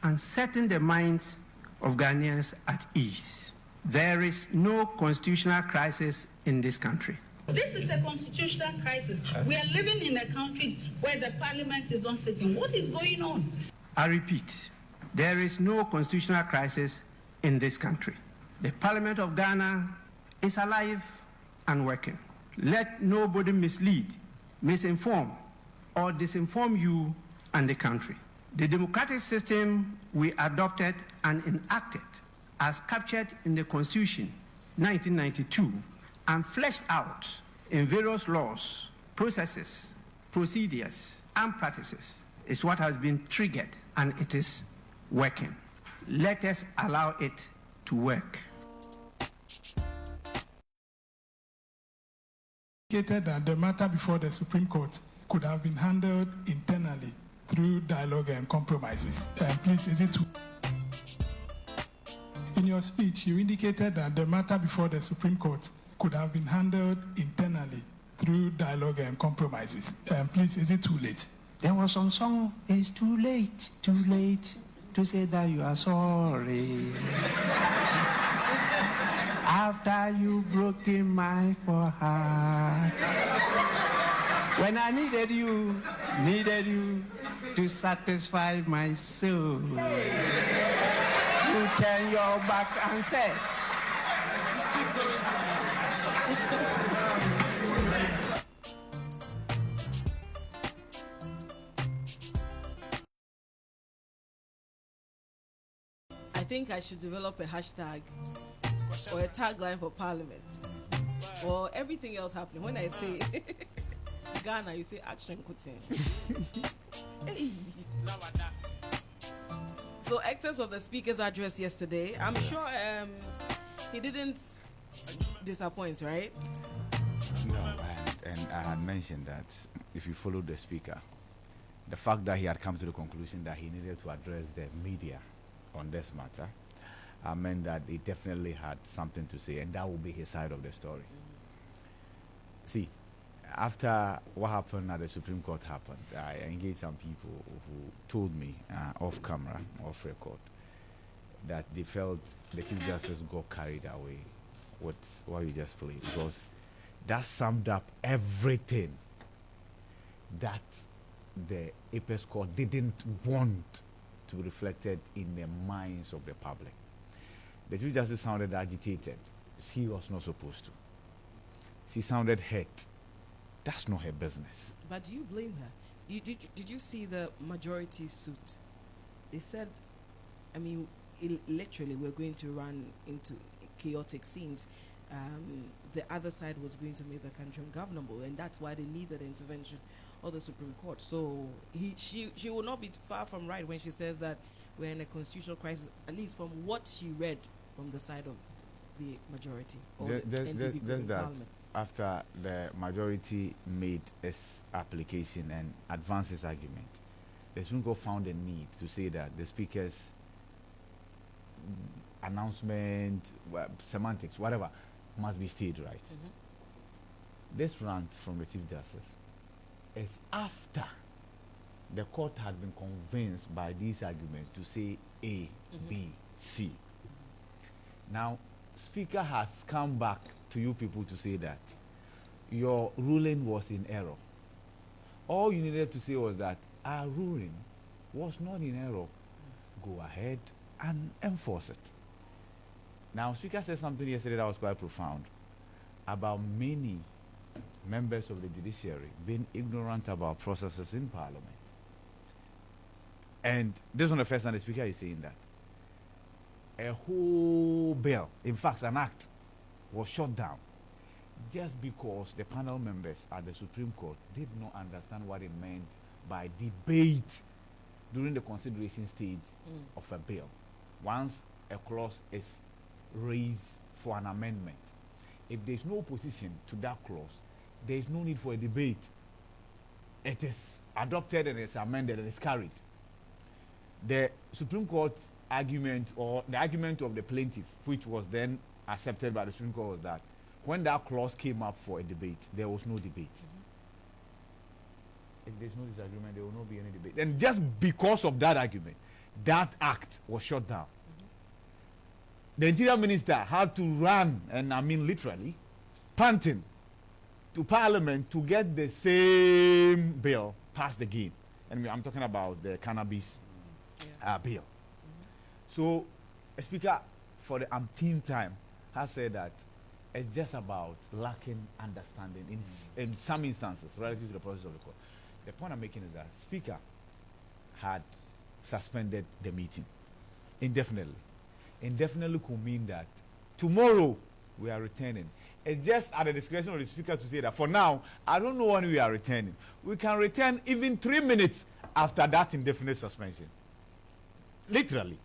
and setting the minds of Ghanaians at ease. There is no constitutional crisis in this country. This is a constitutional crisis. We are living in a country where the parliament is not sitting. What is going on? I repeat, there is no constitutional crisis in this country. The Parliament of Ghana is alive and working. Let nobody mislead, misinform, or disinform you and the country. The democratic system we adopted and enacted, as captured in the Constitution 1992 and fleshed out in various laws, processes, procedures, and practices, is what has been triggered, and it is working. Let us allow it to work. That the matter before the Supreme Court could have been handled internally through dialogue and compromises. Please, is it true? In your speech, you indicated that the matter before the Supreme Court could have been handled internally through dialogue and compromises. Please, is it too late? There was some song, it's too late to say that you are sorry. After you broken my heart. When I needed you to satisfy my soul. You turn your back and said, I think I should develop a hashtag or a tagline for Parliament or everything else happening. When I say Ghana, you say Action Kutin. Hey. So, excerpts of the Speaker's address yesterday. I'm sure he didn't disappoint, right? No, and I had mentioned that if you follow the Speaker, the fact that he had come to the conclusion that he needed to address the media on this matter meant that he definitely had something to say, and that will be his side of the story. See, after what happened at the Supreme Court happened, I engaged some people who told me off camera, off record, that they felt the Chief Justice got carried away with what you just played, because that summed up everything that the Apex Court didn't want to be reflected in the minds of the public. The Chief Justice sounded agitated. She was not supposed to. She sounded hurt. That's not her business. But do you blame her? Did you see the majority suit? They said, I mean, literally, we're going to run into chaotic scenes. The other side was going to make the country ungovernable, and that's why they needed the intervention of the Supreme Court. So she will not be far from right when she says that we're in a constitutional crisis, at least from what she read from the side of the majority or the NPP in Parliament. After the majority made its application and advanced its argument, the Supreme Court found a need to say that the Speaker's announcement, semantics, whatever, must be stayed right. Mm-hmm. This rant from the Chief Justice is after the court had been convinced by these arguments to say A, mm-hmm. B, C. Mm-hmm. Now, Speaker has come back to you people to say that your ruling was in error. All you needed to say was that our ruling was not in error. Go ahead and enforce it. Now, Speaker said something yesterday that was quite profound about many members of the judiciary being ignorant about processes in Parliament. And this is not the first time the Speaker is saying that. A whole bill, in fact, an act, was shut down just because the panel members at the Supreme Court did not understand what it meant by debate during the consideration stage of a bill. Once a clause is raised for an amendment, if there is no opposition to that clause, there is no need for a debate. It is adopted and it's amended and it's carried. The Supreme Court argument, or the argument of the plaintiff, which was then accepted by the Supreme Court, was that when that clause came up for a debate, there was no debate. Mm-hmm. If there's no disagreement, there will not be any debate. And just because of that argument, that act was shut down. The interior minister had to run, and I mean literally, panting to parliament to get the same bill passed again. And I'm talking about the cannabis bill. So, a speaker for the umpteenth time has said that it's just about lacking understanding in some instances relative to the process of the court. The point I'm making is that speaker had suspended the meeting indefinitely. Indefinitely could mean that tomorrow we are returning. It's just at the discretion of the speaker to say that for now, I don't know when we are returning. We can return even 3 minutes after that indefinite suspension. Literally.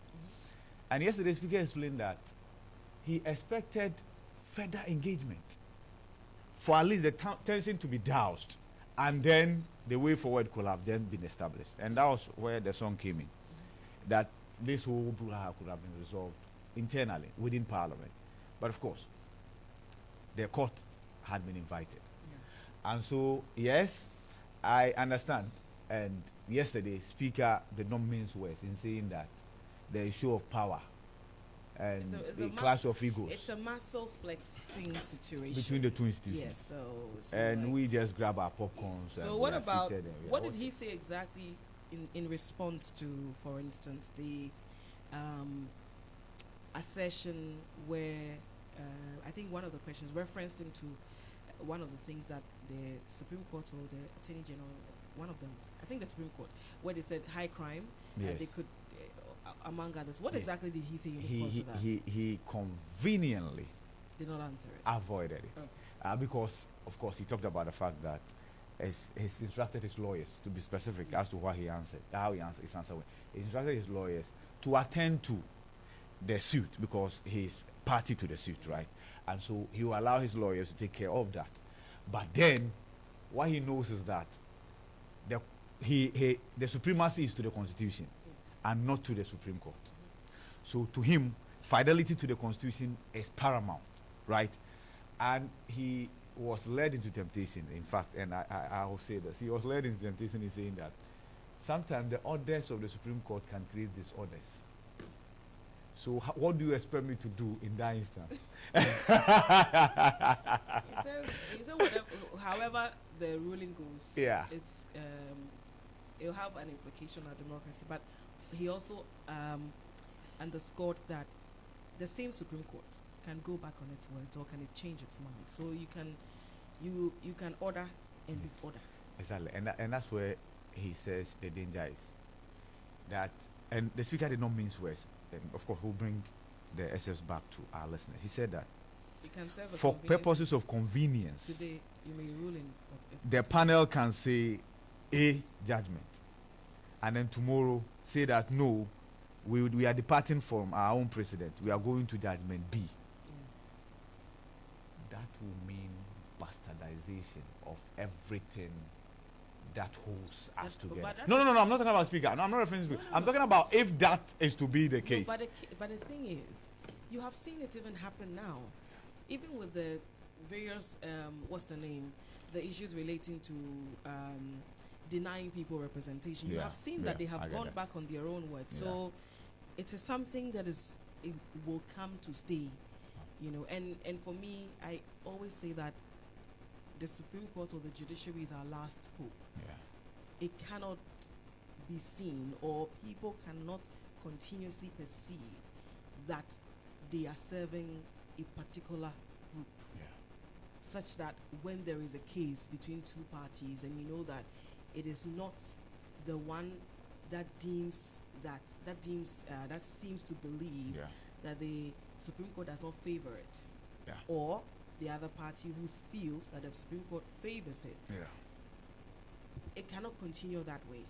And yesterday, the speaker explained that he expected further engagement for at least the tension to be doused, and then the way forward could have then been established. And that was where the song came in, that this whole brouhaha could have been resolved internally within Parliament. But of course, the court had been invited. And so, yes, I understand. And yesterday, Speaker did not mince words in saying that the issue of power and the clash of egos. It's a muscle flexing situation between the two institutions. Yes, so and like, we just grab our popcorns. So and what about what did he say exactly in response to, for instance, the assertion where I think one of the questions referenced him to one of the things that the Supreme Court or the Attorney General, one of them, I think the Supreme Court, where they said high crime, yes. They could, among others. What exactly did he say in response to that? He conveniently did not answer it. Avoided it. Because, of course, he talked about the fact that he's instructed his lawyers to be specific as to what he answered, how he answered his answer. He instructed his lawyers to attend to the suit because he's party to the suit, right? And so he will allow his lawyers to take care of that. But then, what he knows is that the supremacy is to the Constitution and not to the Supreme Court. So to him, fidelity to the Constitution is paramount, right? And he was led into temptation, in fact, and I will say this, he was led into temptation in saying that sometimes the orders of the Supreme Court can create disorders. So what do you expect me to do in that instance? He said whatever, however the ruling goes, it's it'll have an implication on democracy. But he also underscored that the same Supreme Court can go back on its word, or can it change its mind? So you can order and disorder. Exactly, and that's where he says the danger is that, and the speaker did not mince words. And of course, we'll bring the SS back to our listeners. He said that for purposes of convenience, today you may rule in the panel can say A judgment, and then tomorrow say that no, we are departing from our own precedent. We are going to judgment B. That will mean bastardization of everything that holds us together. No, I'm not talking about speaker. No, I'm not referring to speaker. I'm talking about if that is to be the case. But the thing is, you have seen it even happen now. Even with the various, the issues relating to denying people representation. You have seen that they have gone back on their own words. So it is something that it will come to stay. And for me, I always say that the Supreme Court or the judiciary is our last hope. It cannot be seen, or people cannot continuously perceive that they are serving a particular group, such that when there is a case between two parties and you know that it is not the one that seems to believe that the Supreme Court does not favor it, or the other party who feels that the Supreme Court favors it. It cannot continue that way.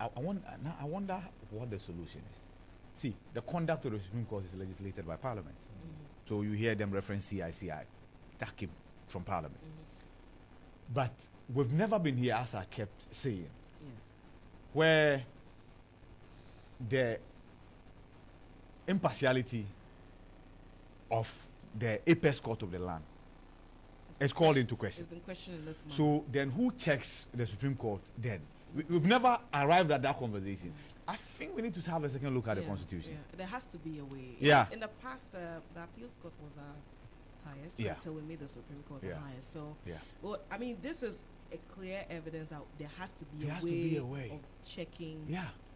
I wonder what the solution is. See, the conduct of the Supreme Court is legislated by Parliament. So you hear them reference CICI. That came from Parliament. But we've never been here, as I kept saying, where the impartiality of the apex court of the land is called into question. It's been questioned in this manner. So then who checks the Supreme Court then? We've never arrived at that conversation. I think we need to have a second look at the Constitution. Yeah. There has to be a way. Yeah. In the past, the appeals court was our highest until we made the Supreme Court the highest. So, well, I mean, this is a clear evidence that there has to be a way of checking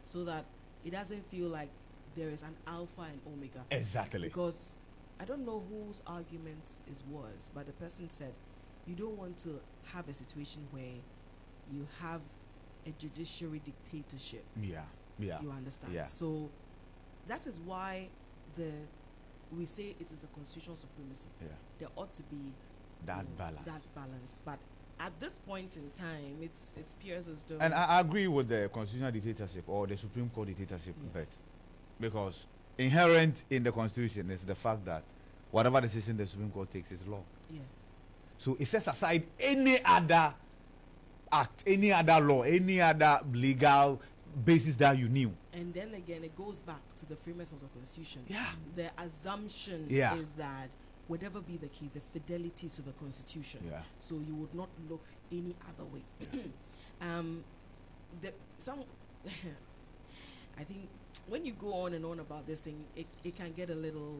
so that it doesn't feel like there is an alpha and omega. Exactly. Because I don't know whose argument is worse, but the person said you don't want to have a situation where you have a judiciary dictatorship. You understand? So that is why we say it is a constitutional supremacy. There ought to be that balance. But at this point in time, it's Pierce as though. And I agree with the constitutional dictatorship or the Supreme Court dictatorship, but because inherent in the Constitution is the fact that whatever decision the Supreme Court takes is law. Yes. So it sets aside any other act, any other law, any other legal basis that you knew. And then again, it goes back to the framers of the Constitution. Yeah. The assumption is that whatever be the case, the fidelity to the Constitution. Yeah. So you would not look any other way. I think when you go on and on about this thing, it can get a little.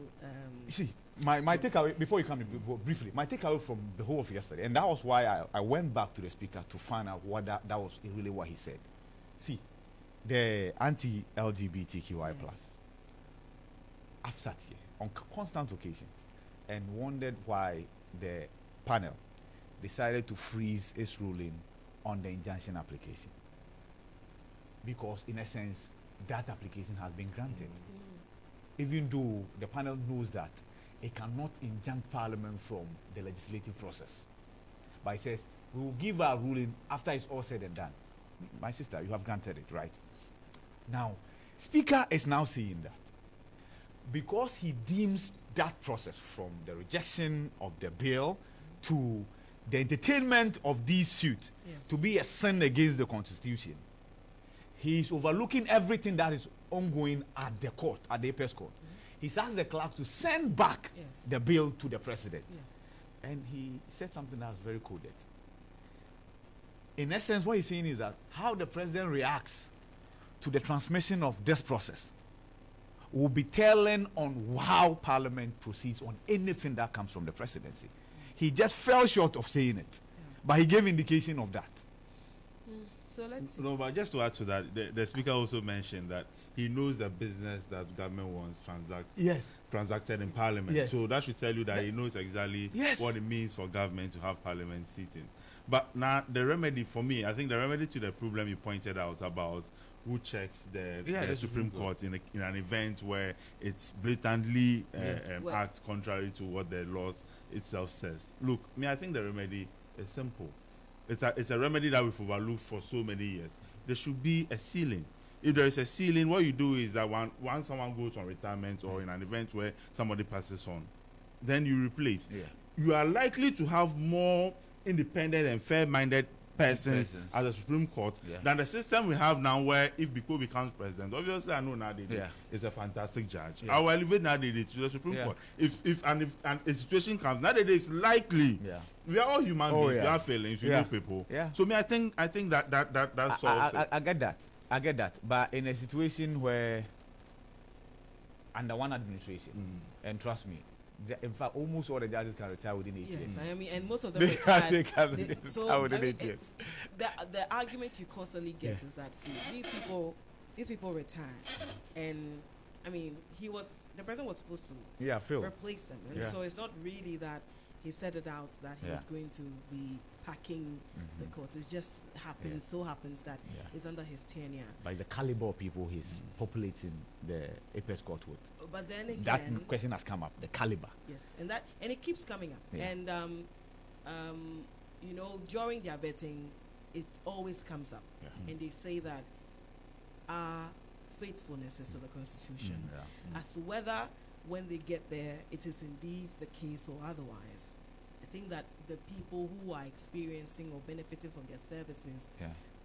You see, my takeaway before you come in, briefly, my takeaway from the whole of yesterday, and that was why I went back to the speaker to find out what that was really what he said. See, the anti-LGBTQI plus. I've sat here on constant occasions and wondered why the panel decided to freeze its ruling on the injunction application. Because in essence, that application has been granted. Even though the panel knows that it cannot injunct Parliament from the legislative process. But it says, we will give our ruling after it's all said and done. My sister, you have granted it, right? Now, Speaker is now saying that because he deems that process from the rejection of the bill to the entertainment of these suits to be a sin against the Constitution, he is overlooking everything that is ongoing at the court, at the apex court. He's asked the clerk to send back the bill to the president. And he said something that was very coded. In essence, what he's saying is that how the president reacts to the transmission of this process will be telling on how Parliament proceeds on anything that comes from the presidency. He just fell short of saying it, but he gave indication of that. So let's see. No, but just to add to that, the speaker also mentioned that he knows the business that government wants transacted in Parliament. So that should tell you that he knows exactly what it means for government to have Parliament sitting. But now the remedy for me, I think the remedy to the problem you pointed out about who checks the Supreme Court in an event where it's blatantly acts contrary to what the laws itself says. Look, I think the remedy is simple. It's a remedy that we've overlooked for so many years. There should be a ceiling. If there is a ceiling, what you do is that once someone goes on retirement or in an event where somebody passes on, then you replace. You are likely to have more independent and fair-minded persons at the Supreme Court than the system we have now, where if Biko becomes president, obviously I know Nadede is a fantastic judge. I will elevate Nadede to the Supreme Court. If a situation comes, Nadede is likely. We are all human beings. We have feelings. We know people. So I think that solves it. I get that. But in a situation where under one administration, and trust me, in fact, almost all the judges can retire within 8 years. I mean, and most of them retire. They can retire within 8 years. The argument you constantly get is that these people retire, and I mean, the president was supposed to replace them, and so it's not really that he set it out that he was going to be packing the courts. It just happens, so happens that it's under his tenure. By the caliber of people he's populating the apex court with. But then again, that question has come up, the caliber. Yes, and it keeps coming up. And during their vetting, it always comes up, and they say that our faithfulness is to the Constitution. As to whether when they get there it is indeed the case or otherwise, I think that the people who are experiencing or benefiting from their services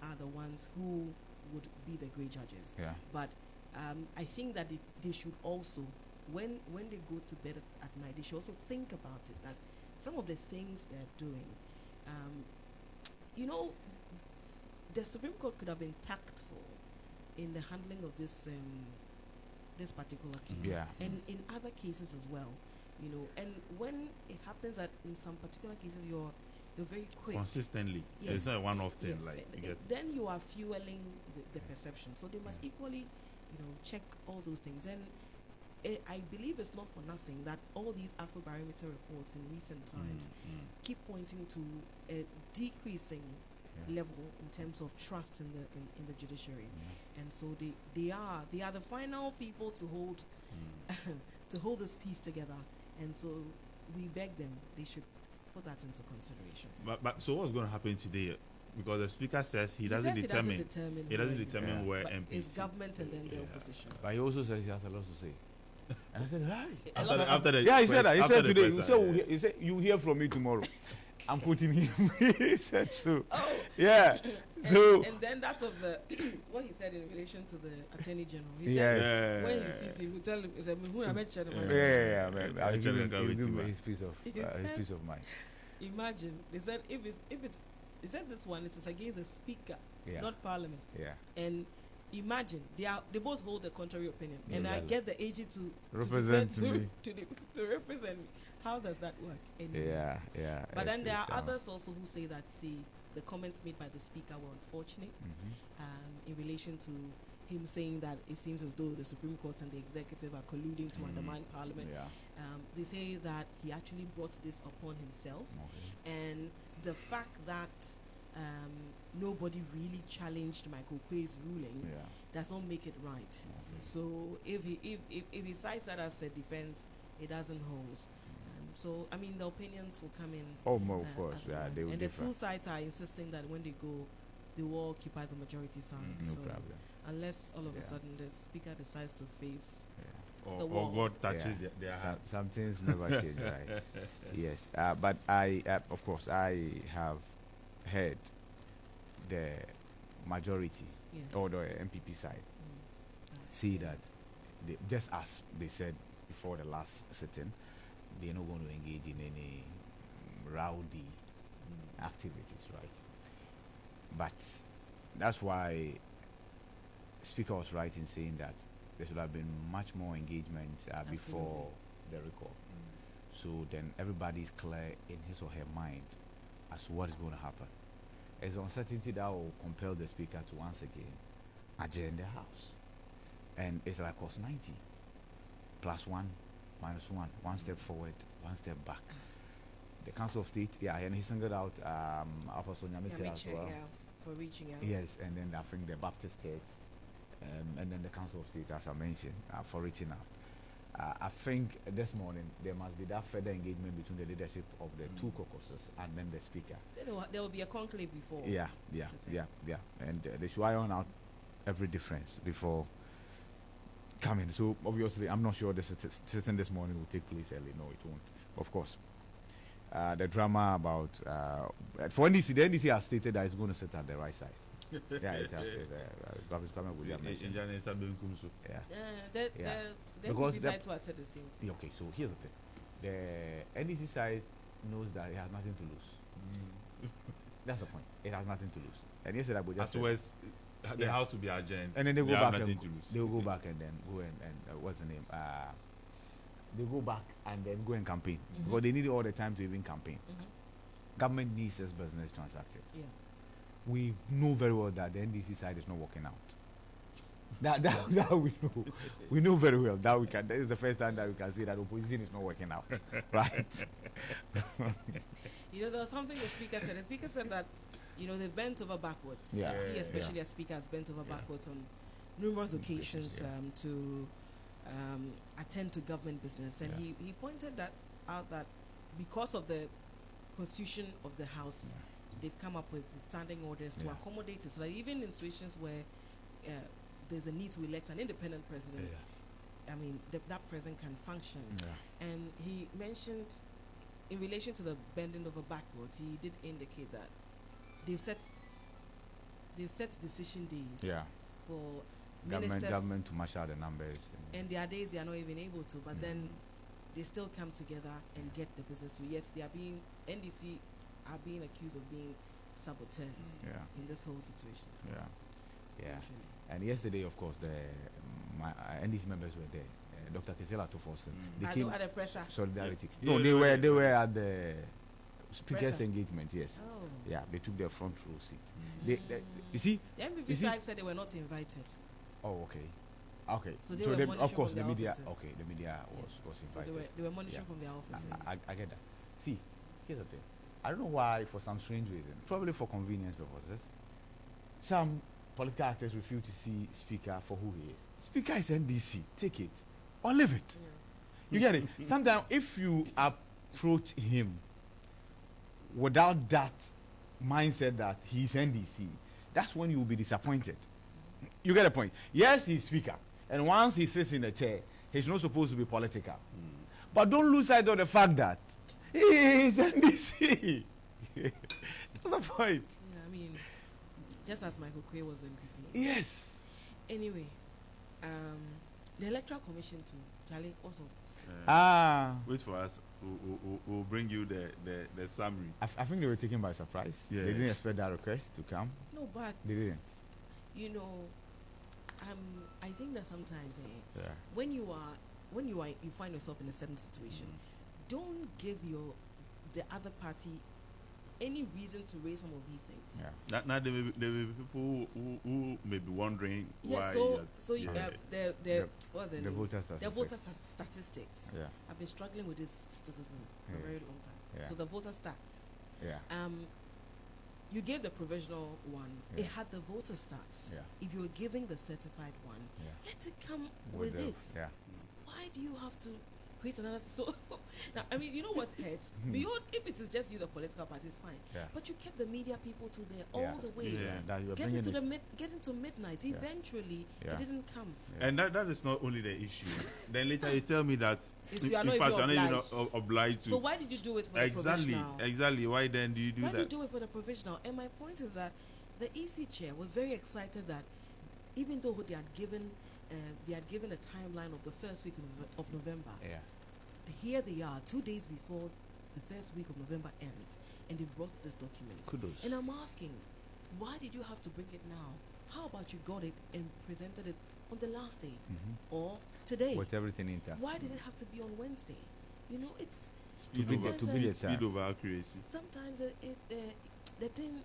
are the ones who would be the great judges. But I think that they should also, when they go to bed at night, they should also think about it, that some of the things they're doing, the Supreme Court could have been tactful in the handling of this this particular case, Yeah. and in other cases as well, you know. And when it happens that in some particular cases you're very quick consistently, Yes. it's not a one-off thing. Yes, Like you get then you are fueling the perception. So they must equally, you know, check all those things. And I believe it's not for nothing that all these Afrobarometer reports in recent times keep pointing to a decreasing level in terms of trust in the judiciary. And so they are the final people to hold to hold this piece together. And so we beg them they should put that into consideration. But so what's going to happen today? Because the speaker says he doesn't determine where MPs. It's government and then the opposition. But he also says he has a lot to say. And I said, right. After the Yeah, he said that. He said today. press, He said you hear from me tomorrow. I'm quoting him. He said so. Oh. Yeah. So. And then that of the what he said in relation to the Attorney General. He Yes. said when he sees him, he will tell him, he said, "Who I met Yeah. I'll give him He his piece of mind. Imagine they said if it's they said this one it is against the speaker, not parliament. Yeah. And imagine they both hold a contrary opinion, and I Exactly. get the AG to Represent me. to represent me. How does that work? Anyway. Yeah. But then there are others also who say that the comments made by the speaker were unfortunate in relation to him saying that it seems as though the Supreme Court and the executive are colluding to undermine Parliament. Yeah. They say that he actually brought this upon himself, and the fact that nobody really challenged Michael Quay's ruling does not make it right. So if he cites that as a defense, it doesn't hold. So I mean the opinions will come in. Oh, no, of course, they will and differ. the two sides are insisting that when they go, they will occupy the majority side. No so problem. unless all of a sudden the speaker decides to face the or wall. God touches their heart. Some things never change, right? Yes, but I, of course, I have heard the majority or the MPP side see that just as they said before the last sitting, they're not going to engage in any rowdy activities, right? But that's why Speaker was right in saying that there should have been much more engagement before the recall. So then everybody's clear in his or her mind as to what is going to happen. There's uncertainty that will compel the Speaker to once again adjourn the House. And it's like cost 90 plus 1 minus 1 step forward, 1 step back. The Council of State, and he singled out Apostle Nyamiche as well. For reaching out. Yes, and then I think the Baptist Church, and then the Council of State, as I mentioned, for reaching out. I think this morning there must be that further engagement between the leadership of the two caucuses and then the Speaker. There will be a conclave before. Yeah. And they should iron out every difference before coming. So obviously, I'm not sure the sitting this morning will take place early. No, it won't. Of course. The drama about for NDC, the NDC has stated that it's going to sit at the right side. Yeah, it has. The NDC side too has said the same thing. Okay, so here's the thing: the NDC side knows that it has nothing to lose. That's the point. It has nothing to lose. And yesterday, we just the House will be adjourned, and then they go back. They will go back and then go and what's the name? They go back and then go and campaign because they need all the time to even campaign. Government needs this business transacted. Yeah. We know very well that the NDC side is not working out. That we know. We know very well that we can. That is the first time that we can say that opposition is not working out, right? There was something the Speaker said. The Speaker said that they bent over backwards. Yeah. He, especially as Speaker, has bent over backwards on numerous occasions to attend to government business, and he pointed out that because of the constitution of the House, they've come up with standing orders to accommodate it, so that even in situations where there's a need to elect an independent president, I mean that president can function. And he mentioned, in relation to the bending over backwards, he did indicate that they've set decision days for government to mash out the numbers, and there are days they are not even able to, but then they still come together and get the business to. Yes, NDC are being accused of being saboteurs in this whole situation. And yesterday, of course, my NDC members were there. Dr. Kisela Tofosen. They came at the presser. Solidarity. Yeah. No, they were at the speakers' Presser. engagement. Yes. Oh. Yeah, they took their front row seat. They you see. The MPP side said they were not invited. Oh, okay. Okay. So they were monitoring of course, from the their media. offices. Okay, the media was So invited. they were monitoring from their offices. I get that. See, here's the thing. I don't know why, for some strange reason, probably for convenience purposes, some political actors refuse to see Speaker for who he is. Speaker is NDC. Take it or leave it. Yeah. You get it? Sometimes if you approach him without that mindset that he's NDC, that's when you will be disappointed. You get the point? Yes, he's Speaker. And once he sits in the chair, he's not supposed to be political. But don't lose sight of the fact that he is NDC. That's the point. Yeah, I mean, just as Michael Quay was NPP. Yes. Anyway, the Electoral Commission too, Charlie, also. Wait for us. We'll bring you the summary. I think they were taken by surprise. Yeah. They didn't expect that request to come. No, but They didn't. you know, I think that sometimes Yeah. when you find yourself in a certain situation, don't give the other party any reason to raise some of these things. Yeah. Now there may be people who may be wondering why. The what's it? The voter statistics. The voter statistics. Yeah. I've been struggling with this statistics for a very long time. Yeah. So the voter stats. Yeah. You gave the provisional one. Yeah. It had the voter stats. Yeah. If you were giving the certified one, Yeah. let it come with it. Yeah. Why do you have to create another? So now, I mean, you know what hurts? Beyond, if it is just you, the political party is fine. Yeah. But you kept the media people to there Yeah. all the way. Yeah. That you are Get bringing into it. get into midnight. Yeah. Eventually, Yeah. it didn't come. Yeah. And that is not only the issue. Then later you tell me that If in you are not fact even you're not obliged. even obliged to. So why did you do it for exactly, the provisional? exactly. Why then do you do Why that? did you do it for the provisional? And my point is that the EC chair was very excited that even though they had given a timeline of the first week of November, Yeah. here they are 2 days before the first week of November ends, and they brought this document. Kudos. And I'm asking, why did you have to bring it now? How about you got it and presented it on the last day or today? With everything intact. Why did it have to be on Wednesday? You know, it's Speed To be over, the- to be the speed time. over accuracy. sometimes the thing.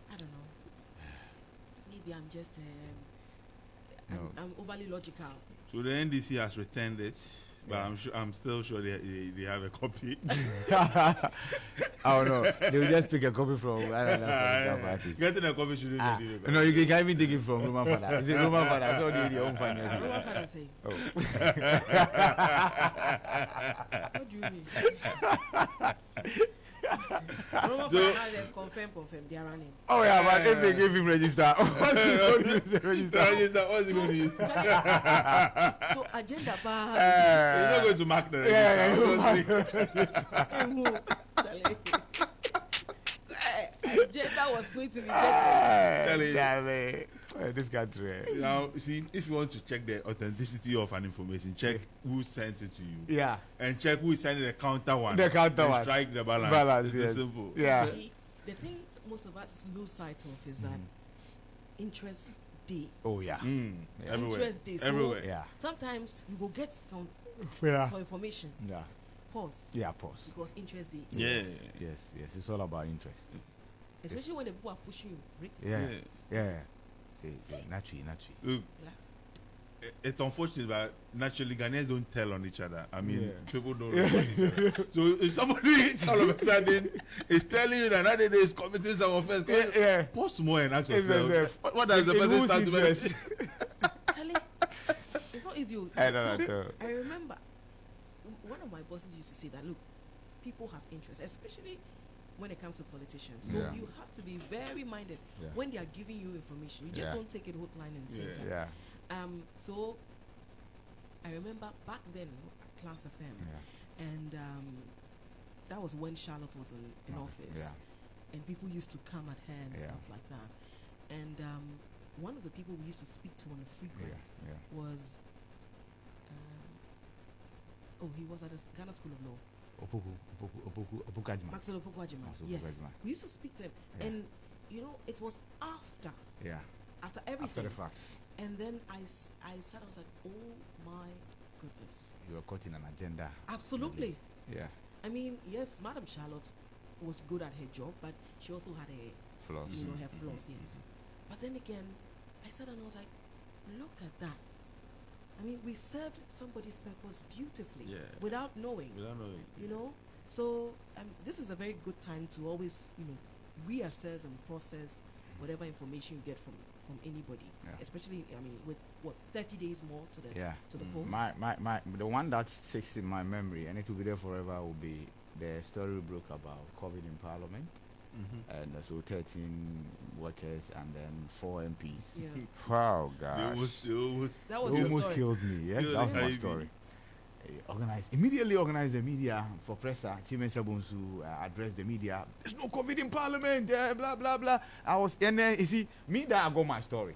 I don't know. Maybe I'm just I'm overly logical. So the NDC has returned it, but I'm still sure they have a copy. I don't know. They will just pick a copy from political parties. Getting a copy shouldn't Ah, be difficult. no, you can't even take it from Roman father. It's a Roman father. So they your own finance. What can I say? Oh. What do you mean? Roman So- Finance just confirm. They are running. Oh yeah, but if they give him register, what's he going to use the register? Register, what's he going to use? So agenda bar. He's not going to mark the register. Agenda was going to be checked. Charlie. This country. Now, see, if you want to check the authenticity of an information, check who sent it to you. Yeah. And check who is sending the counter one. The counter and one. strike the balance. Balance, It's yes. simple. Yeah. See, the thing most of us lose sight of is that interest day. Oh yeah. Mm. Yeah. Everywhere. Interest day. So Everywhere. Yeah. sometimes you go get some Yeah. information. Yeah. Pause. Yeah. Pause. Because interest day. Yeah. Yes. Yes. It's all about interest. Especially when the people are pushing you. Yeah. Yeah. See, naturally. Look, Relax. it's unfortunate, but naturally Ghanaians don't tell on each other. I mean, Yeah. people don't know each other. So if somebody all of a sudden is telling you that another day is committing some offense, Yeah. pause more and ask It's yourself, yourself. what does the In person whose start to interest? make? Charlie, it's not easy. I don't know. I remember one of my bosses used to say that, look, people have interest, especially when it comes to politicians. So Yeah. you have to be very minded Yeah. when they are giving you information. You just Yeah. don't take it hook, line, and sinker. Yeah. So I remember back then at Class FM, Yeah. and that was when Charlotte was in office, Yeah. and people used to come at her and Yeah. stuff like that. And one of the people we used to speak to on the frequent Yeah. was he was at the Ghana School of Law. Opoku Ajima. Maxwell Opoku-Agyeman. Maxwell Yes. Opoku-Agyeman. We used to speak to him. Yeah. And, you know, it was after Yeah. after everything. After the facts. And then I sat, I was like, oh my goodness. You were caught in an agenda. Absolutely. Yeah. I mean, yes, Madam Charlotte was good at her job, but she also had her Flaws. You know, her flaws, yes. But then again, I sat and I was like, look at that. I mean, we served somebody's purpose beautifully without knowing. You know? So this is a very good time to always, reassess and process whatever information you get from anybody. Especially, I mean, with 30 days more to the polls. The one that sticks in my memory, and it will be there forever, will be the story broke about COVID in Parliament. And so 13 workers and then 4 MPs. Yeah. Wow, gosh. That was your almost story. killed me. Yes, that was my story. Immediately organized the media for presser. Chimen Sabunsu addressed the media. There's no COVID in Parliament. Blah blah blah. And then you see me that I got my story.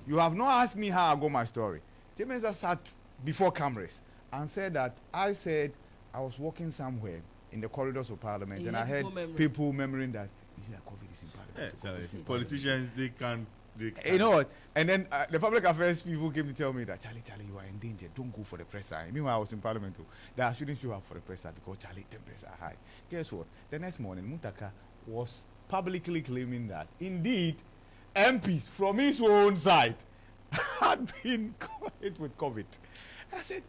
You have not asked me how I got my story. Chimen sat before cameras and said that I said I was walking somewhere in the corridors of Parliament and I heard people murmuring that COVID is in Parliament. Politicians, they can't. You know what? And then the public affairs people came to tell me that Charlie, you are in danger. Don't go for the presser. Meanwhile, I was in Parliament too. That I shouldn't show up for the presser because Charlie, temperatures are high. Guess what? The next morning, Muntaka was publicly claiming that indeed MPs from his own side had been caught with COVID. And I said,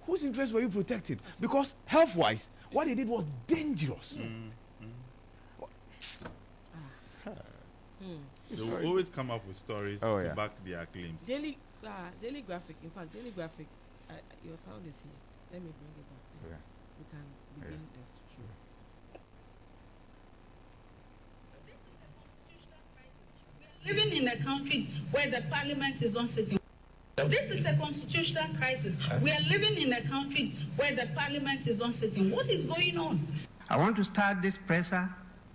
whose interest were you protecting? Because health-wise, what he did was dangerous. Yes. They will always come up with stories to back their claims. Daily Graphic, in fact, Daily Graphic, your sound is here. Let me bring it back. Yeah. We can begin this. Living in a country where the parliament is not sitting. This is a constitutional crisis. We are living in a country where the parliament is not sitting. What is going on? I want to start this presser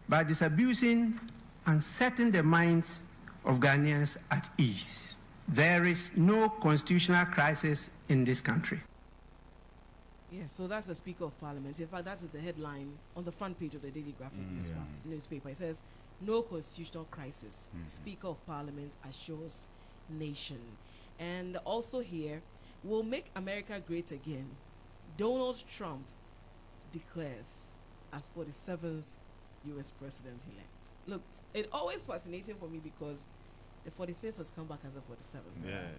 by disabusing and setting the minds of Ghanaians at ease. There is no constitutional crisis in this country. Yeah, so that's the Speaker of Parliament. In fact, that is the headline on the front page of the Daily Graphic newspaper. It says, no constitutional crisis. Speaker of Parliament assures nation. And also here, we'll make America great again. Donald Trump declares as 47th U.S. president-elect. Look, it's always fascinating for me because the 45th has come back as a 47th. Yeah.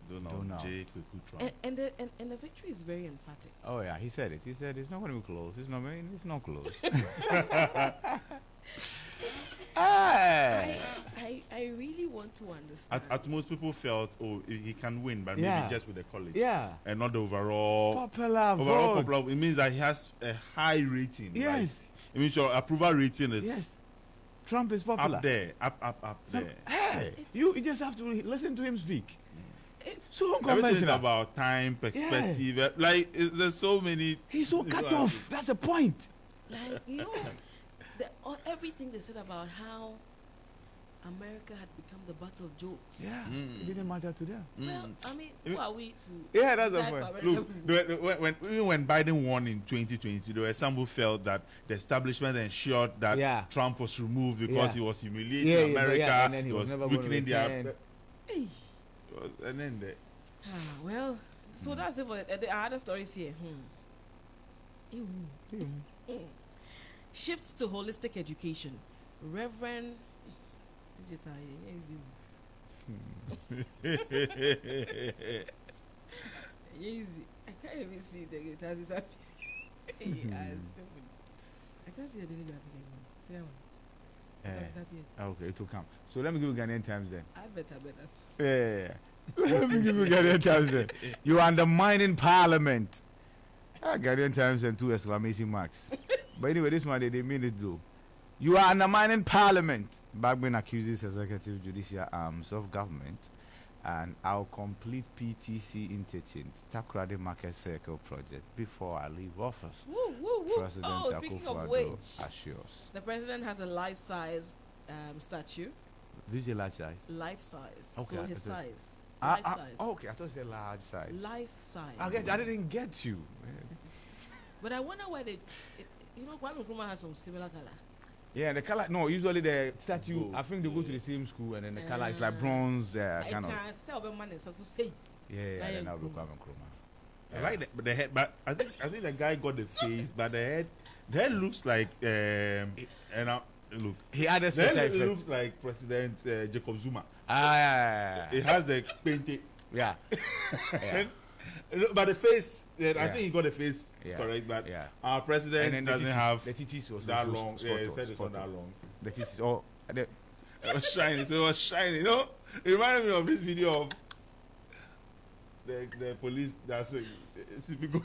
Donald J. Trump. And the victory is very emphatic. Oh yeah, he said it. He said it's not going to be close. It's not close. I really want to understand. At most people felt, he can win, but maybe just with the college. Yeah. And not the overall popular vote. It means that he has a high rating. Yes. Right? It means your approval rating is Trump is popular. up there. Up there. Hey, you just have to listen to him speak. So Everything is unconventional. about time, perspective. Like, there's so many. He's so cut off. That's the point. Like, everything they said about how America had become the butt of jokes. Yeah, it didn't matter to them. Well, I mean, who are we to? Yeah, that's the point. Look, when Biden won in 2022, there were some who felt that the establishment ensured that Trump was removed because he was humiliating America. And then he was never weakening their. And then well, so that's it for the other stories here. Shifts to holistic education. Reverend Digital. Easy. I can't even see the guitar. I can't see the Daily Graphic anymore. See that one? Okay, it will come. So let me give you Ghanaian Times then. I better. Yeah. Let me give you Ghanaian Times then. You are undermining Parliament. Ghanaian Times and 2 exclamation marks. But anyway, this one they mean it though. You are undermining Parliament. Bagman accuses executive judicial arms of government and our complete PTC interchange Takoradi Market Circle project before I leave office. President speaking of which, assures. the president has a life-size statue. Did you large size? Life-size. Okay, so his size. Life-size. Okay, I thought you said large size. Life-size. I didn't get you. But I wonder why Kwame Nkrumah has some similar color. Yeah, the color. No, usually the statue. I think they go to the same school, and then the color is like bronze, kind of. Yeah, and I'll look I like the head, but I think the guy got the face, but the head looks like look. He added the head looks like President Jacob Zuma. Yeah. It has the painted. Yeah. But the face, I think he got the face correct. But our president doesn't have the titties was that long. Yeah, he said it's not that long. The titties, it was shiny. So it was shiny. You know, it reminded me of this video of the police that's it's because.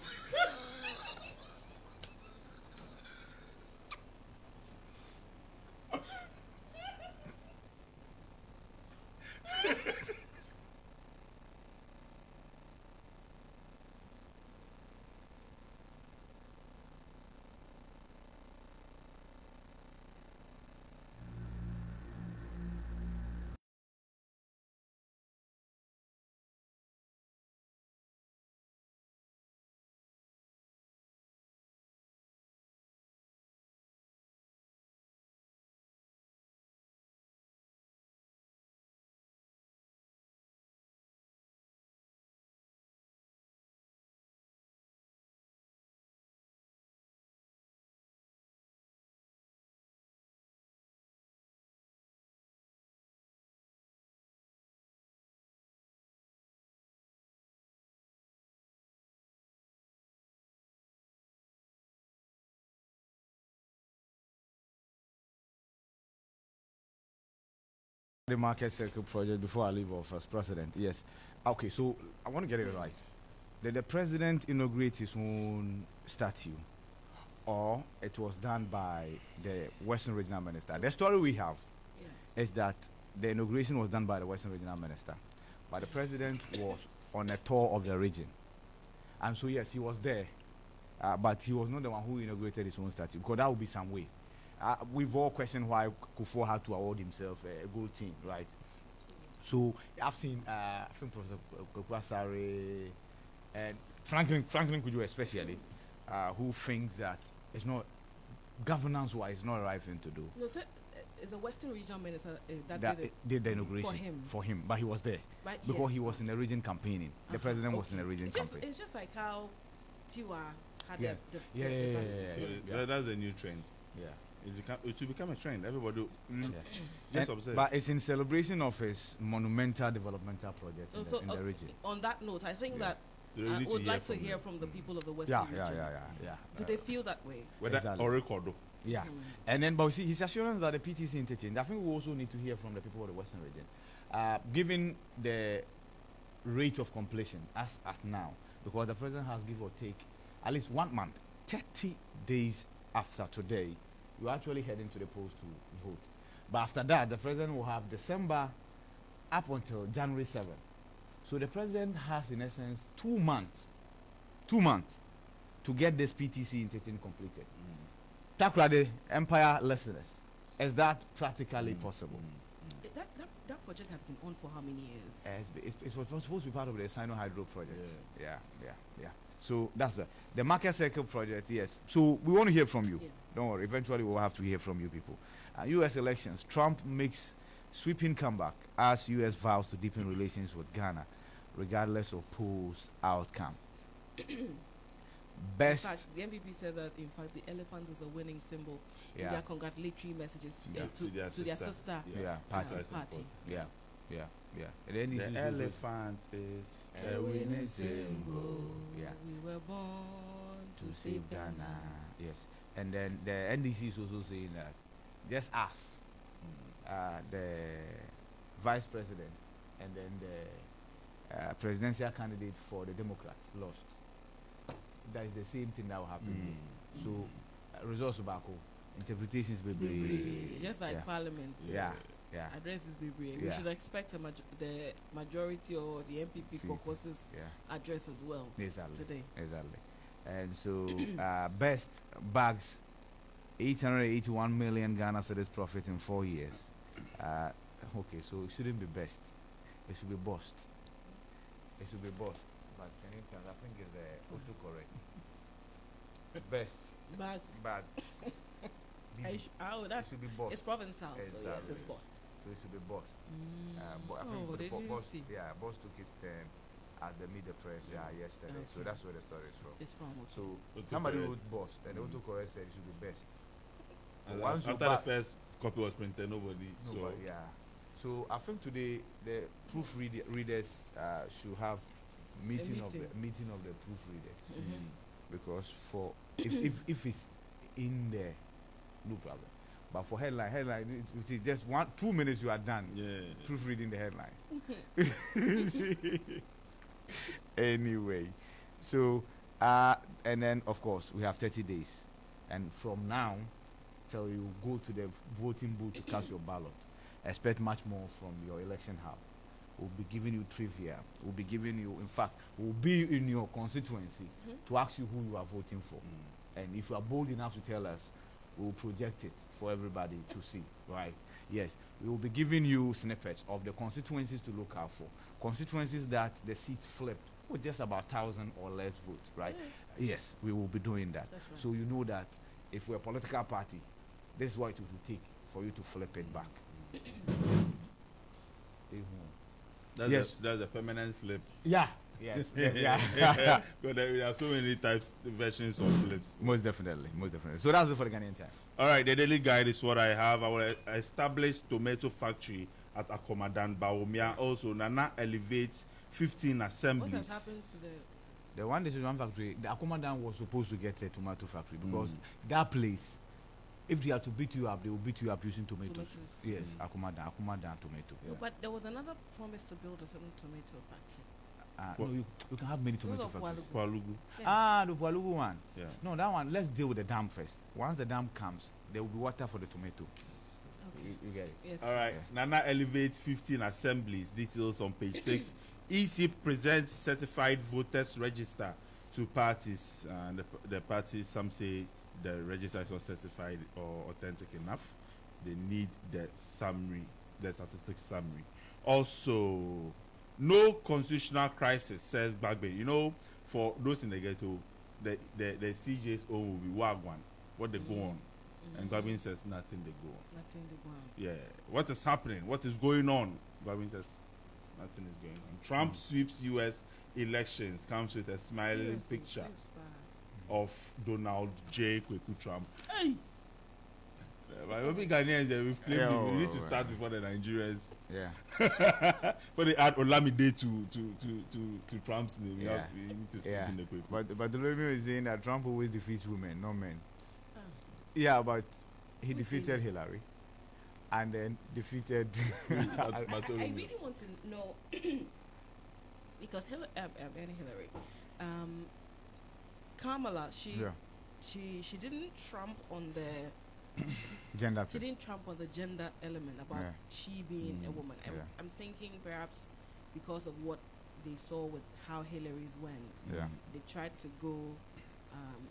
The market circle project before I leave off as president. Yes. Okay, so I want to get it right. Did the president inaugurate his own statue, or it was done by the Western Regional Minister? The story we have is that the inauguration was done by the Western Regional Minister, but the president was on a tour of the region. And so, yes, he was there, but he was not the one who inaugurated his own statue, because that would be some way. We've all questioned why Kufuor had to award himself a gold team, right? So I've seen, I think Professor Kukwasari and Franklin Kujo especially, who thinks that it's not governance-wise, not the right thing to do. No, sir, it's a Western Regional Minister that did the inauguration for him, but he was there because he was in the region campaigning. The president was in the region campaigning. It's just like how Tiwa had the that's a new trend. Yeah. It will become a trend. Everybody just observe. But it's in celebration of his monumental developmental projects in the region. On that note, I think that I would like to hear from the people of the Western region. Yeah. Do they feel that way? Or record? Yeah. And then, but see, his assurance that the PTC interchange, I think we also need to hear from the people of the Western region. Given the rate of completion as at now, because the president has give or take at least 1 month, 30 days after today, you're actually heading to the polls to vote. But after that, the president will have December up until January 7th. So the president has, in essence, 2 months to get this PTC interchange completed. Takrade, Empire listeners, is that practically possible? That project has been on for how many years? It was supposed to be part of the Sino Hydro project. Yeah. So that's the Market Circle project, yes. So we want to hear from you. Yeah. Don't worry, eventually we'll have to hear from you people. U.S. elections, Trump makes sweeping comeback as U.S. vows to deepen relations with Ghana, regardless of polls outcome. Best. In fact, the MPP said that, in fact, the elephant is a winning symbol in their congratulatory messages to their sister party. Yeah. The elephant is a winning symbol. Yeah. We were born to save Ghana. Yes. And then the NDC is also saying that just us, the vice president and then the presidential candidate for the Democrats lost. That is the same thing that will happen. So results back home, interpretations will be just like Parliament. Yeah. Addresses be brave. We should expect the majority or the MPP caucus's address as well today. Exactly. And so best bags 881 million Ghana cedis profit in 4 years. Okay, so it shouldn't be best. It should be bust. But I think it's autocorrect. Best bags It should be bossed. It's provincial, Exactly. so yes, it's bossed. So it should be bossed. But I Oh, think did you boss, see? boss took his turn at the media press yesterday. So Okay. that's where the story is from. It's from. So Autocorrect. somebody wrote boss, and the autocorrect said it should be best. And Once you after the first copy was printed, nobody. Nobody, yeah. So I think today the proofreaders should have meeting of the proofreaders because for if it's in there, no problem. But for headline, you see, just 2 minutes you are done. Yeah. Proofreading the headlines. Anyway, so and then of course we have 30 days, and from now till you go to the voting booth to cast your ballot, expect much more from your election hub. We'll be giving you trivia. We'll be giving you, in fact, we'll be in your constituency to ask you who you are voting for. And if you are bold enough to tell us, we'll project it for everybody to see, right? Yes, we will be giving you snippets of the constituencies to look out for. Constituencies that the seat flipped with just about 1,000 or less votes, right? Yes, we will be doing that. That's right. So you know that if we're a political party, this is what it will take for you to flip it back. That's a permanent flip. Yeah. Yes. Yeah. But there are so many types, versions of flips. Most definitely. So that's it for the Ghanaian time. All right, the daily guide is what I have. I will establish tomato factory at Akomadan, Bawumia. Also, Nana elevates 15 assemblies. What has happened to the one decision factory? The Akomadan was supposed to get a tomato factory because that place, if they are to beat you up, they will beat you up using tomatoes. Yes, Akomadan tomato. No, but there was another promise to build a certain tomato factory. No, you can have many tomato factories. Palugu. The Palugu one. Yeah. No, that one. Let's deal with the dam first. Once the dam comes, there will be water for the tomato. Okay. You get it? Yes. All right. Nana elevates 15 assemblies. Details on page 6. EC presents certified voters register to parties. And the parties, some say the register is not certified or authentic enough. They need the summary, the statistics summary. Also, no constitutional crisis, says Bagbe. You know, for those in the ghetto, the CJ's own will be Wagwan, what they go on. And Gavin says nothing they go on. Nothing they go on. Yeah. What is happening? What is going on? Gavin says nothing is going on. Trump sweeps U.S. elections, comes with a smiling picture of Donald J. Kweku Trump. Hey! But maybe Ghanaians, we've claimed it. We need to start before the Nigerians. Yeah. Before they add Olamide to Trump's name, we need to sleep in the Kweku. But the Romeo is saying that Trump always defeats women, not men. Yeah, but he defeated Hillary, and then defeated. I really want to know because Hillary, Kamala, she didn't trump on the gender. She didn't trump on the gender element about she being a woman. I'm thinking perhaps because of what they saw with how Hillary's went, they tried to go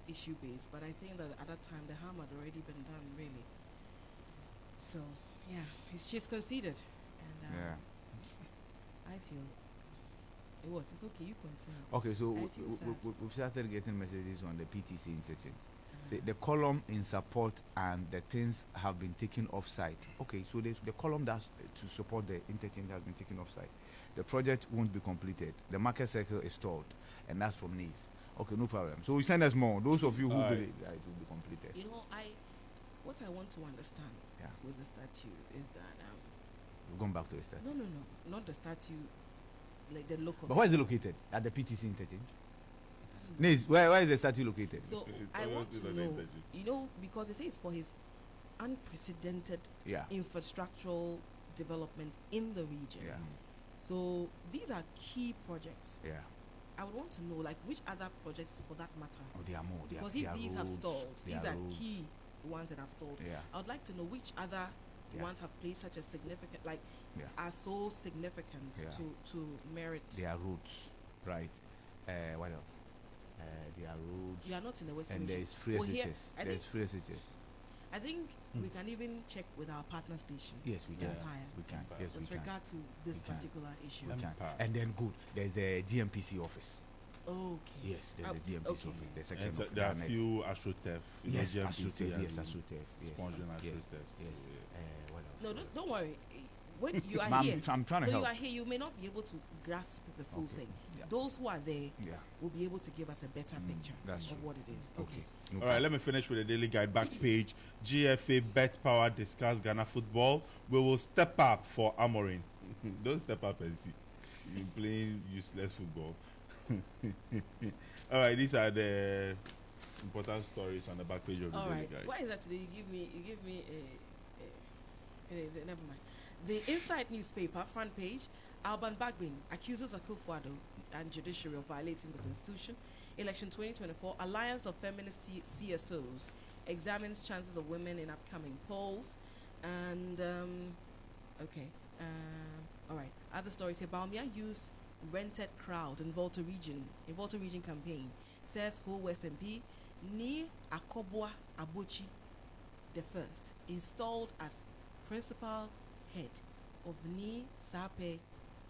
issue based, but I think that at that time the harm had already been done, really. So she's conceded, and I feel it's okay. You continue. Okay, so we've started getting messages on the PTC interchange. Say the column in support and the things have been taken off site. Okay, so the column that's to support the interchange has been taken off site. The project won't be completed. The market cycle is stalled, and that's from NIS. Okay, no problem. So we send us more. Those of you who believe that it will be completed. You know, what I want to understand with the statue is that we've gone back to the statue. No, not the statue, like the local. But where is it located? At the PTC interchange. Niz, where is the statue located? So I want to know, you know, because they say it's for his unprecedented infrastructural development in the region. Yeah. So these are key projects. Yeah. I would want to know, like, which other projects for that matter? Oh, there are more. Because if these have stalled, these are roads. key ones that have stalled. Yeah. I would like to know which other ones have played such a significant, like, are so significant to merit. There are roads, right? What else? There are roads. You are not in the Western and region. there's free SHS. There's free SHS. I think we can even check with our partner station. Yes, we can. Empire. We can. Yes, with regard to this particular issue. We can. And then good. There's the GMPC office. Okay. Yes, there's a GMP's okay. office. The second And office. there are next. few AstroTurf. Yes, GMPC AstroTurf. Yes, and AstroTurf. Yes. sponsoring Yes. AstroTurf. Yes. What else? No, don't worry. When you are Ma'am, here, I'm trying to so help. you are here, you may not be able to grasp the full Okay. thing. Yeah. Those who are there Yeah. will be able to give us a better picture that's of true. what it is. Okay. No All right, let me finish with the Daily Guide back page. GFA Bet Power discuss Ghana football. We will step up for Amorim. Don't step up and see. You're playing useless football. All right, these are the important stories on the back page of the All Daily right. Guide. Why is that today? You give me never mind. The Inside newspaper front page: Alban Bagbin accuses Akufo-Addo and judiciary of violating the constitution. Election 2024: Alliance of Feminist CSOs examines chances of women in upcoming polls. And all right. Other stories here: Baumia used rented crowd in Volta region campaign. Says Whole West MP Ni Akobwa Abochi the first installed as principal head of Ni Sape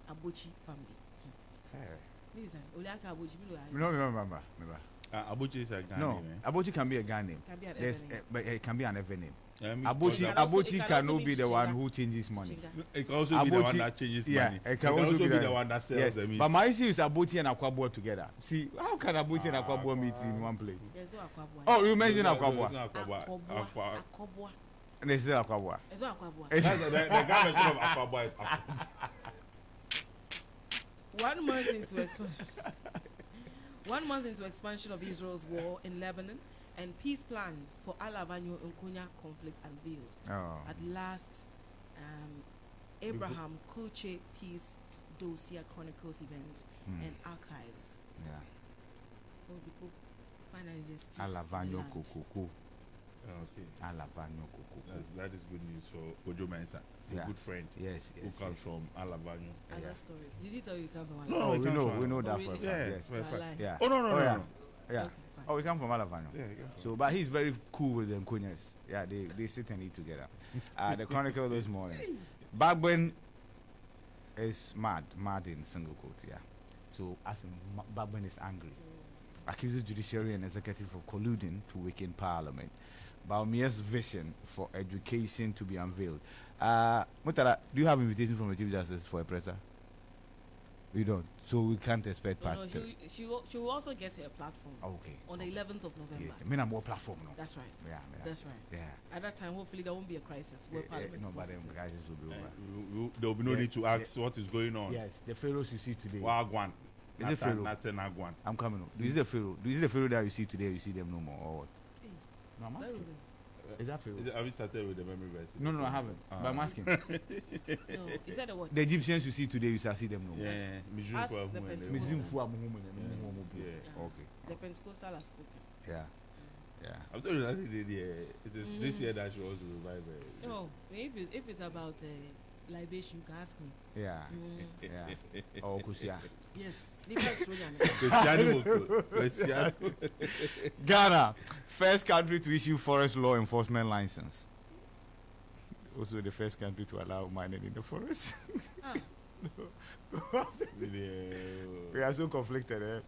Abochi family. Listen, Oliaka Abochi. No, remember. Abuchi is a Ghanaian No, name. Abuchi can be a guy name. Can be an Yes, ever name. but it can be an ever name. Abuchi, It can also cannot mean be the one Chinga. who changes money. Chinga. it can also be the one Abuchi- that changes Yeah, money. it can also also be be the- the one that sells Yes, the meat. but my issue is Abuchi and Akwabua together. See, how can Abuchi and Akwabua meet in one place? There's no Akwabwa. Oh, you mentioned There's Akwabua. no Akwabwa. Akwa- Akobwa. And they still Akwabua. There's no Akwabwa. It's- That's the guy mentioned of Akwabwa is Akwa. 1 month into expansion. 1 month into expansion of Israel's war in Lebanon and peace plan for Alabanyo Nkonya conflict unveiled. Oh. At last, Abraham Kluche Peace Dossier chronicles events and archives. Yeah. Oh, people finally just peace Alavanyo land. Kokoko. Okay. Alavanyo Kokoko. That is good news for Ojo Mensah, a Yeah. good friend Yes, who comes from Alabanyo. Other story. Did you tell you comes from No, Oh, it we comes know, from- we know Oh, that really? for a fact. Yeah, Yes. for a fact. Lie. Yeah. Oh no, Oh, yeah. no. Yeah. Okay, fine. Oh, we come from Alavanyo. Yeah, he comes from- So, but he's very cool with the Nkonyas. Yeah, they sit and eat together. The Chronicle this morning. Bagbin is mad in single quote. Yeah. So, as in, Bagbin is angry, accuses judiciary and executive of colluding to weaken parliament. Baumia's vision for education to be unveiled. Mutara, do you have invitation from the Chief Justice for a presser? We don't. So we can't expect No, part no, three. she will also get her platform Okay. on the 11th of November. Yes. I mean, I'm more platform now. That's right. Yeah. That's right. Yeah. At that time, hopefully, there won't be a crisis where Parliament No, is but not then sitting. guys will be over. There will be no Yeah, need to ask what is going on. Yes, the pharaohs you see today. Wagwan. Is it Pharaoh? Nothing Agwan. I'm coming. This is the pharaoh. This is the pharaoh that you see today. You see them no more, or what? Hey, No, I'm very asking. good. Is that pharaoh? Have you started with the memory verse? No, I haven't. But I'm asking. No, is that the what? The Egyptians you see today, you shall see them no more. Yeah, Ask the Pentecostal. Muslim food, Yeah. Okay. The Pentecostal has spoken. Yeah. I've told you that it is this year that she wants to revive it. No, if it's about libation, you can ask me. Yeah. Oh, Kusia. Yes, different Royan. Cristiano. Ghana, first country to issue forest law enforcement license. Also, the first country to allow mining in the forest. We are so conflicted.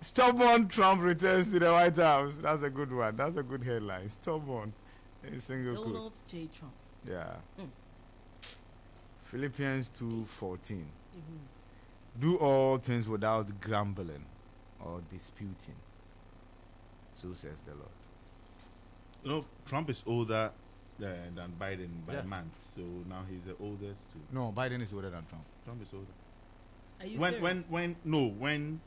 Stubborn Trump returns to the White House. That's a good one. That's a good headline. Stubborn. In single quote. Donald J. Trump. Yeah. Philippians 2:14. Mm-hmm. Do all things without grumbling or disputing. So says the Lord. You know, Trump is older than Biden by Yeah. a month, so now he's the oldest too. No, Biden is older than Trump. Trump is older. Are you When when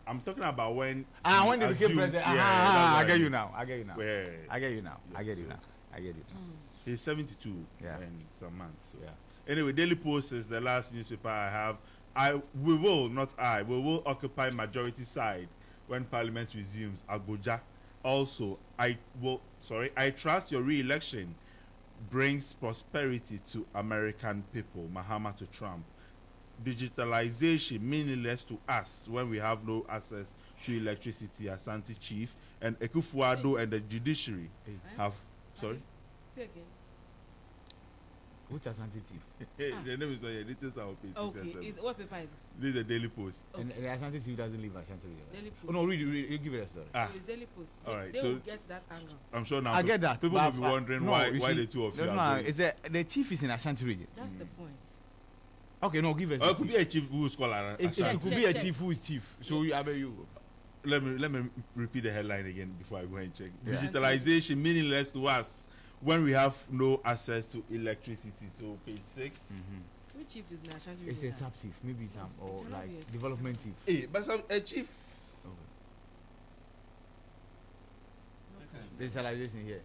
I'm talking about when When they became assumed- president. that's I what get you mean. now. I get you now. Where I get you now. I get you so- now. I get you now. he's 72 Yeah. and some months. So. Yeah. Anyway, Daily Post is the last newspaper I have. We will occupy majority side when Parliament resumes. Abuja. Also, I trust your re-election brings prosperity to American people. Mahama to Trump. Digitalization meaningless to us when we have no access to electricity. Asante Chief and Akufo-Addo and the judiciary have. Sorry. Say again. Which Ashanti chief? The name is not here. Details are on page 6 and 7. What paper is This is a Daily Post. And the Ashanti chief doesn't live Ashanti. Daily Post? Oh no, read. You give it a story. It's Daily Post. All right, They so will get that angle. I'm sure now I get that. people will be wondering why see, the two of you no, are going. it's the chief is in Ashanti region. That's the point. Okay, no, give us. Or it could be a chief who is called It could be a chief who is chief. So I bet you. Let me repeat the headline again before I go and check. Yeah. Digitalization meaningless to us when we have no access to electricity. So page 6. Which chief is in Ashanti It's region? a sub chief, maybe some or It cannot like be a- development chief. Hey, but a chief. Digitalization here.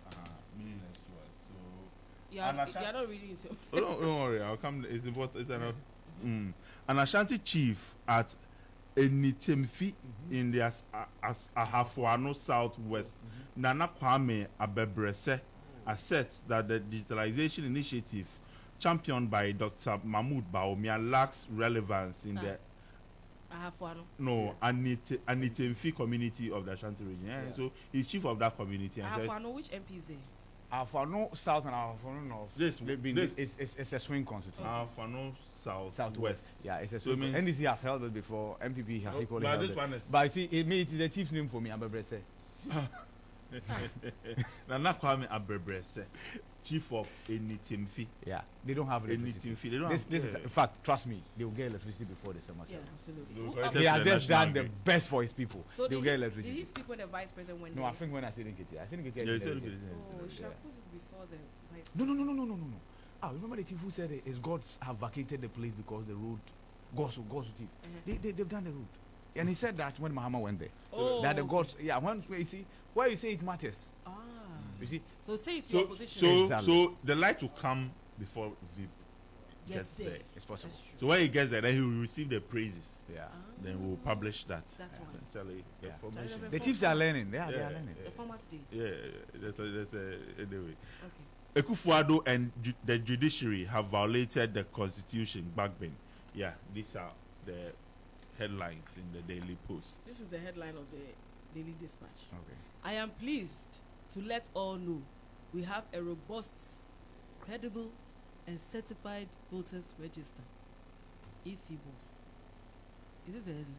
Meaningless to us. So You And are Ashanti- not reading it. oh, don't worry, I'll come. It's important. It's enough. An Ashanti chief at Enitemfi in the Ahafuano Southwest, Nana Kwame Abebrese, asserts that the digitalization initiative championed by Dr. Mahmoud Baumia lacks relevance in the Anitemfi community of the Ashanti region. Yeah. So he's chief of that community. And says, Which MP is there? Ahafuano South and Ahafuano North. It's a swing constituency. Ahafuano Southwest. Yeah, it's a So swing. NDC has held it before. MPP has equally but held this it. one is But you see, it is the chief's name for me, Abebrese. Nana Kwame Abebrese, chief of Enitemfi. Yeah, they don't have electricity. Enitemfi. They don't This have, is, in fact, trust me, they will get electricity before the summer. Yeah, absolutely. They'll Who- correct He it to has the just done national the grid. best for his people. So They will did get he electricity. speak when the vice president went No, there? I think when I said it, I think it Yeah, you said it. Oh, Shakus is before the vice No. Ah, remember the chief who said his gods have vacated the place because the road, God's chief. They've done the road. And he said that when Muhammad went there. Oh, That the gods, when you see, where you say it matters. Ah. You see, So say it's your position. So the light will come before VIP gets there. it's possible. That's true. So when he gets there, then he will receive the praises. Yeah. Then we'll publish that. That's one. Essentially, the Yeah. formation. The chiefs are learning. They are Yeah. learning. The format day. Yeah, anyway. Okay. Ekufuado and the judiciary have violated the constitution back then. Yeah, these are the headlines in the Daily Post. This is the headline of the Daily Dispatch. Okay. I am pleased to let all know we have a robust, credible, and certified voters register. EC boss. Is this a headline?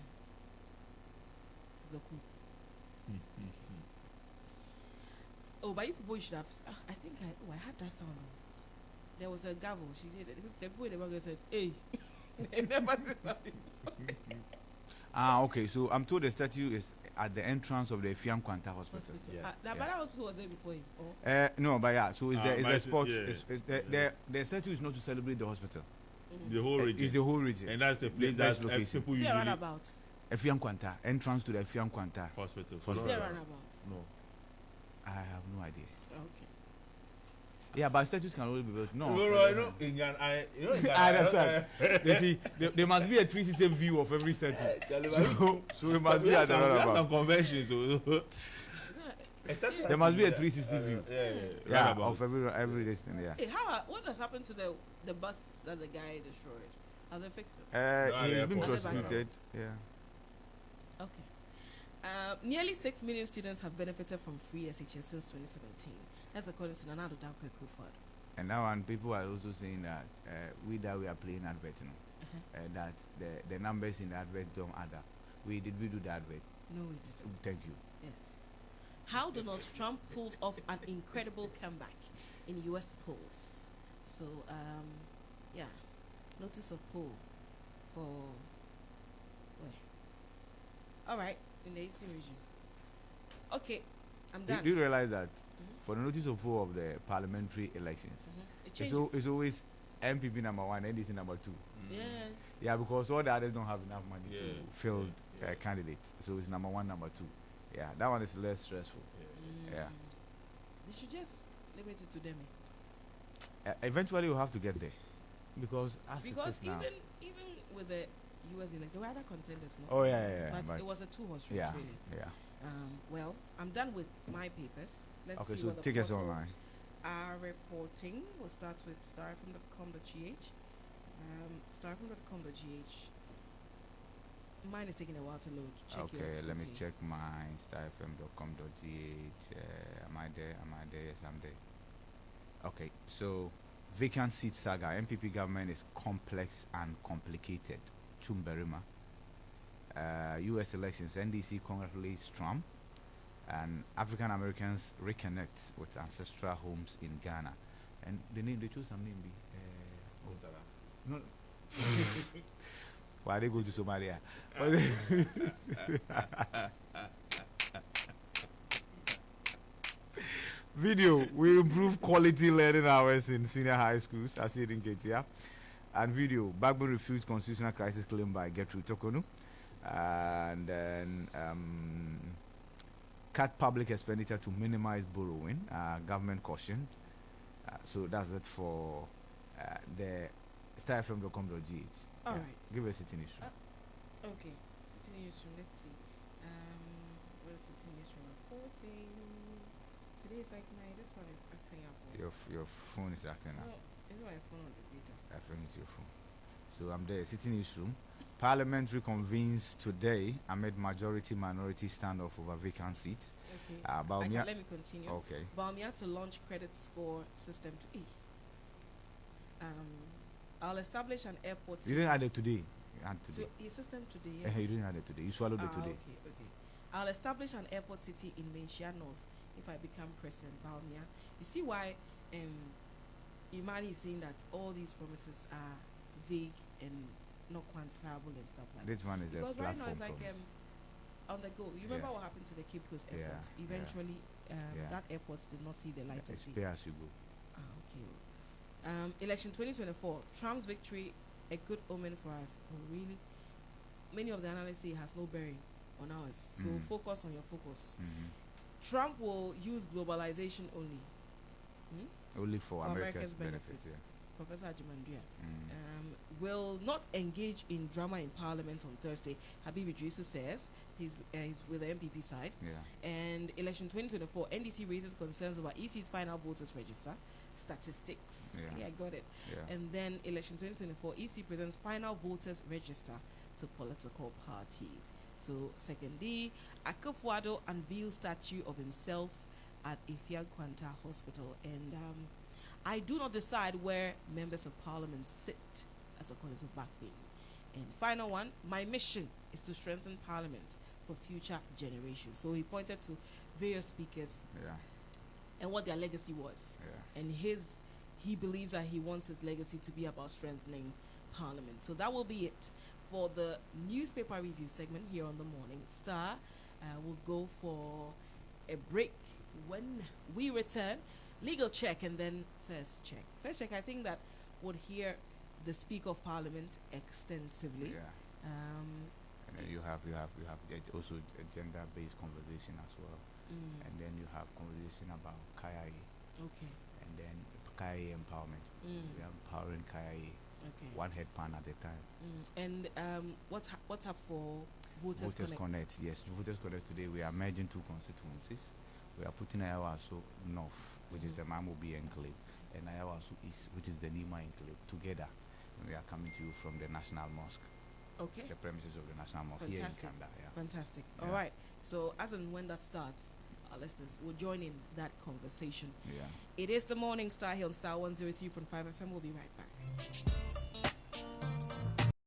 It's a quote. Oh, but you people should have. I think I had that sound. There was a gavel. She did it. The people in the back said, "Hey." They never said something. Okay. So I'm told the statue is at the entrance of the Fiam Kwanta Hospital. Yeah. But that hospital was there before him. Oh. No, but yeah. So it's a spot. yeah. The statue is not to celebrate the hospital. The whole region. It's the whole region. And that's the place Best that location. people Is usually there a runabout? Fiam Kwanta, entrance to the Fiam Kwanta. hospital. For Is no there a runabout. runabout? No. I have no idea. Okay. Yeah, but statues can always be built. No, I know. In Ghana, I understand. You see, there must be a 360 view of every statue. So it must be at the some runabout. conventions. There must be a 360 view. Yeah, Runabout. of every distance. Yeah. Hey, what has happened to the bus that the guy destroyed? Have they fixed it? He's been airport. prosecuted. Yeah. Okay. Nearly 6 million students have benefited from free SHS since 2017. That's according to Nana Dankwe Kufad. And now, and people are also saying that we are playing advert, that the numbers in the advert don't add up. Did we do the advert? No, we didn't. Thank you. Yes. How Donald Trump pulled off an incredible comeback in U.S. polls. So, yeah, notice of poll for where? All right, in the Eastern region. Okay, I'm done. Do you realize that for the notice of poll of the parliamentary elections, It changes. it's always MPP number 1, NDC number 2. Yeah. Yeah, because all the others don't have enough money Yeah. to field candidates. So it's number 1, number 2. Yeah, that one is less stressful. Yeah. They should just limit it to them. Eventually, we'll have to get there. Because as it is now. even with the U.S. election, there were other contenders. No? Oh, yeah. But it was a two-horse race, Yeah, really. yeah. Well, I'm done with my papers. Let's Okay, see so what the take us portals online. are reporting. We'll start with starfm.com.gh. Starfm.com.gh. Mine is taking a while to load. Check Okay, yours. let me Uti. check mine. Starfm.com.gh. Am I there? Yes, I'm there. Okay, so Vacant seat saga. MPP government is complex and complicated. Chumberima. U.S. elections. NDC congratulates Trump. And African Americans reconnect with ancestral homes in Ghana. And the name, they chose some name. No. Why they go to Somalia? Video, we improve quality learning hours in senior high schools, as it in Ketia. And video, Backbone refutes constitutional crisis claim by Gertrude Tokonu. And then cut public expenditure to minimize borrowing, government cautioned. So that's it for the starfm.com.gh. All right. Give us City Newsroom. Okay. City Newsroom, let's see. What is City Newsroom reporting? Today is like this one is acting up. Your phone is acting up. No, it's my phone on the data. I think it's your phone. So I'm there, City Newsroom. Parliament reconvenes today amid majority-minority standoff over vacant seats. Okay. Let me continue. Okay. Baumia to launch credit score system to E. I'll establish an airport. You didn't add it today. You had today. To system today, yes. You didn't add it today. You swallowed it today. Okay. I'll establish an airport city in Mainshia North if I become president, Baumia. You see why Imani is saying that all these promises are vague and not quantifiable and stuff like that. This one is because a right now platform it's like promise. On the go. You remember what happened to the Cape Coast airport? Eventually, that airport did not see the light of It's day. pay as you go. Okay. Election 2024, Trump's victory, a good omen for us. Oh, really? Many of the analysts say it has no bearing on ours. So focus on your focus. Trump will use globalization only. Only for America's benefit. Professor Ajimandria will not engage in drama in Parliament on Thursday. Habib Idrisu says he's with the MPP side. And election 2024, NDC raises concerns over EC's final voters register statistics. I got it. And then election 2024, EC presents final voters register to political parties. So second D, Akufo-Addo unveils statue of himself at Ifeanyi Kwanta Hospital. And I do not decide where members of parliament sit, as according to Backbone. And final one, my mission is to strengthen parliament for future generations. So he pointed to various speakers and what their legacy was. And he believes that he wants his legacy to be about strengthening parliament. So that will be it for the newspaper review segment here on the Morning Star. We'll go for a break. When we return, legal check and then first check. First check, I think that would hear the Speaker of Parliament extensively. And then you have also a gender-based conversation as well. And then you have conversation about KIA. Okay. And then KIA empowerment. We are empowering KIA. Okay. One head pan at a time. And what's up for Voters Connect? Yes, Voters Connect today we are merging two constituencies. We are putting Ayawaso North, which is the Mamobi enclave, and Ayawaso East, which is the Nima enclave, together. And we are coming to you from the National Mosque. Okay. The premises of the National Mosque here in Kanda. Fantastic. All right. So as and when that starts, our listeners will join in that conversation. It is the Morning Star here on Star 103.5 FM. We'll be right back.